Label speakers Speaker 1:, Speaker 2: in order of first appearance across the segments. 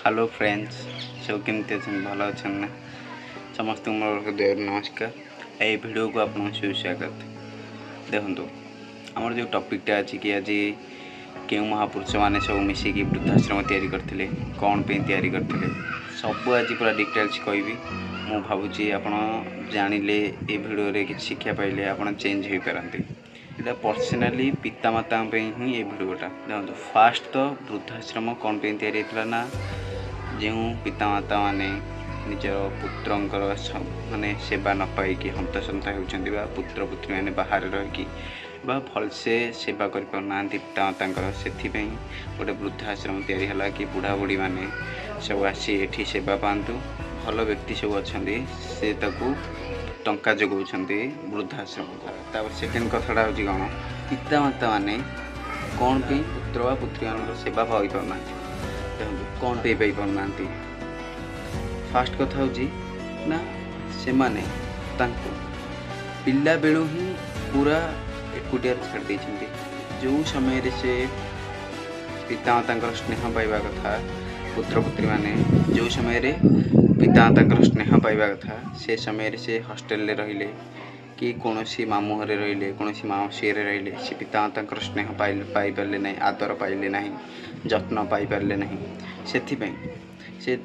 Speaker 1: Hello friends सब केमती अच्छे भल अच्छा ना समस्त मोर हृदय नमस्कार। ये वीडियो को आपको सुस्वागत। देखो आमर जो टॉपिकटा अच्छी कि आज क्यों महापुरुष मैंने सब मिसिकी वृद्धाश्रम तैयारी करते कौन पे तैयारी करते सब आज पूरा डिटेल्स कहबी। मु भावुची आप जानिले ये वीडियो रे किसी शिक्षा पाइले आप चेंज हो पारती। यहाँ पर्सनाली पितामाता ही ये वीडियोटा देखो। फास्ट तो वृद्धाश्रम कौन पे तैयारी होता ना जो पितामाता माने निजर पुत्रंकर माने सेवा न पाई हंतसंत होती पुत्र पुत्री मैंने बाहर रही भलसे सेवा करना पितामाता से गोटे वृद्धाश्रम तैयारी कि बुढ़ा बुढ़ी मैंने सब आसी एठी सेवा पातु भल व्यक्ति सब अच्छा से टंका जगाउछन्ति वृद्धाश्रम। सेकेंड कथाटा हूँ कौन पितामाता माने कौन पे पुत्र व पुत्री मान सेवा पाई पारना देखो कौन पे पाई पारना। फास्ट कथा हूँ ना से माने तांको पिला बेलू ही पूरा एकुटिया छाड़ देछन्ति। जो समय रे से पितामाता स्नेह पाइबा कथा पुत्र पुत्री माने जो समय रे पितामाता स्नेह पाइबा कथा से समय रे से हॉस्टेल रे रहिले कि कौन मामू घरे रहिले कौन मौसी घरे रहिले से पितामाता स्नेह पाई पारे ना आदर पाइले ना जत्न पाई पारे ना से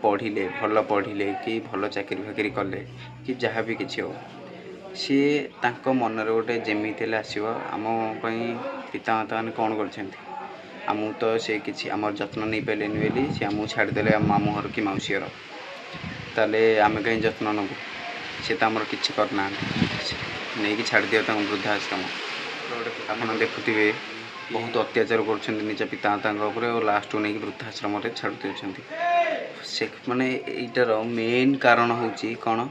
Speaker 1: पढ़िले भल पढ़िले कि भल चाकरी फाकरी कले कि जहाँ भी किसी हो सी तांको मन रे गोटे जेमी आसो आम पितामाता मैंने कौन कर तो से किसी आम जत्न नहीं पारे बोली सी आमको छाड़देले मामू घर कि मौसी घर ताले आम कहीं जत्न नबू सी तो आमर किसी करना नहीं कि छाड़ दिया वृद्धाश्रम। आप देखुवे बहुत अत्याचार कर निज पितामाता और लास्ट नहीं वृद्धाश्रम छाड़ देते से माने यार मेन कारण हूँ कौन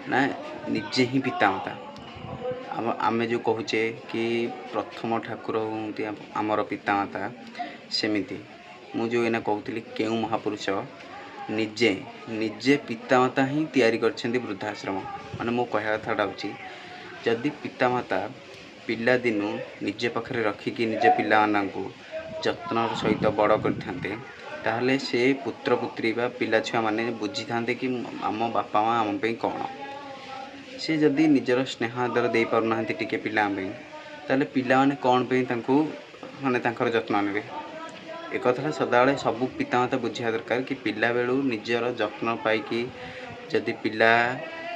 Speaker 1: ना निजे ही पितामाता आम जो कहचे कि प्रथम ठाकुर हूँ आमर पितामाता सेमिति मु जो एना कहूली क्यों महापुरुष निजे निजे पितामाता ही तैयारी करछन्ति वृद्धाश्रम। माने मो कहया कथाटा हूँ जदि पितामाता पिला दिनु निजे पाखरे रखिकी निजे पिला माननकु जत्न सहित बड़ करथान्ते ताहले से पुत्र पुत्री बा पिला छुआ माने बुझी थांते कि आम बापा माँ आम पे कौन से जदि निजर स्नेह आदर दे पारना टिके पिला ताले पिला माने कौन पे तांकु माने तांकर जत्न नेबे। एक कथा सदाबले सबू पितामाता बुझा दरकार कि पिला बेलू निजर जत्न पाई जदि पिला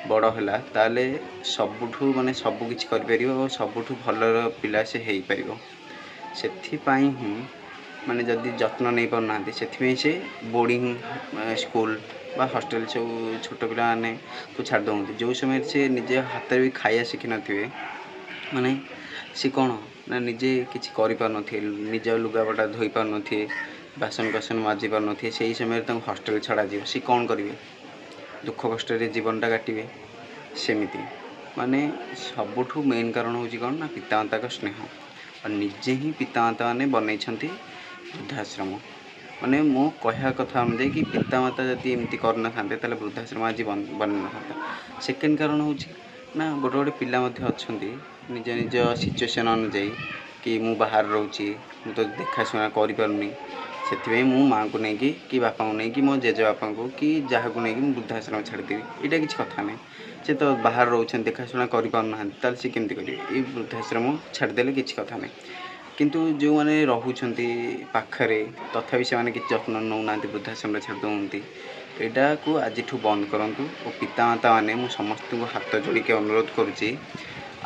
Speaker 1: बड़ है ताले सबुठू माने सबू किछि करि परिबो और सबुठू भलर पिला से हेई परिबो। सेथिपाई ही माने जदि जत्न नहीं पारना से बोर्डिंग स्कूल बा हॉस्टेल सब छोट पिला माने को छाड़ दौंती जो समय से निजे हाथ भी खाया शिखी नथिबे माने सी कौन ना निजे किछि करि पार नथि निज लुगापटा धोई पार नथि बासन बासन माजी पार नथि से समय हॉस्टेल छड़ा जीव सी कौन करिवे दुख कष्ट जीवनटा काटिबे सेमिति माने सबुठू मेन कारण हूँ कौन ना पितामाता स्नेह और निजे ही पितामाता माने बनई वृद्धाश्रम। माने मो कहया कथा अनुଯାयी कि पितामाता जदि एमती करना था वृद्धाश्रम आज बन ना था। सेकेंड कारण हूँ ना गोटे गोटे पिला अच्छा निज निज सिचुएसन अनुଯାयी कि मु बाहर रोची मु तो देखाशुना करें से माँ को लेकिन कि बापा को लेकिन मो जेजे बापा को कि जहाँ को लेकिन वृद्धाश्रम छाड़देवी यहाँ किसी कथा नहीं से तो बाहर रोचे देखाशुना करना सी केमती करेंगे वृद्धाश्रम छाड़देले किसी कथा नहीं। किंतु जो मैंने रोचे पाखरे तथापि से मैंने किसी जत्न नौना वृद्धाश्रम छाड़ दौंती यहाँ को आज बंद करूँ और पितामाता मैंने मु समस्त को हाथ जोड़िके अनुरोध करुँची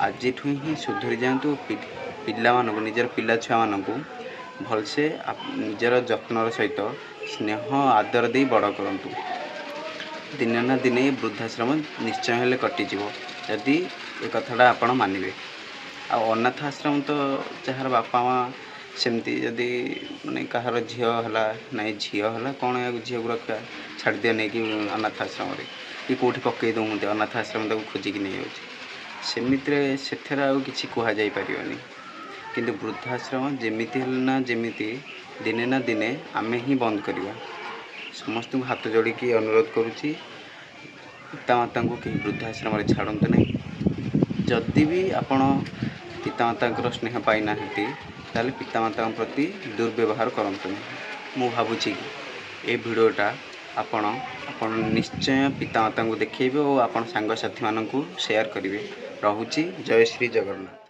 Speaker 1: आज ही सुधरी जातु पिला मानक निजर पिला छुआ मानक भलसे निजर जत्नर सहित स्नेह आदर दे बड़ करूँ। दिने ना दिने वृद्धाश्रम निश्चय हेले कटिज जदि ए कथाटा आपण मानिबे। आ अनाथ आश्रम तो जार बापा माँ सेमती जदि माने कहार झील है ना झील है कौन या झील को रखा छाड़ दिया नहीं कि अनाथ आश्रम कि कौटी पकई दौंते अनाथ आश्रम तक खोजिकी नहीं जामित से किसी कहुनी किंतु वृद्धाश्रम जमीती ना जमीती दिने ना दिने आमे ही बंद करवा। समस्त को हाथ जोड़िकी अनुरोध करुँची पितामाता को कहीं वृद्धाश्रम छाड़ते नहीं। जदि भी आपण पितामाता स्नेह पाई ना ताले पितामाता प्रति दुर्व्यवहार करते। मु भावुची ए भिडियोटा आपण निश्चय पितामाता को देखिए और आपण सांगसाथी मानू शेयर करेंगे। रहुची जय श्री जगन्नाथ।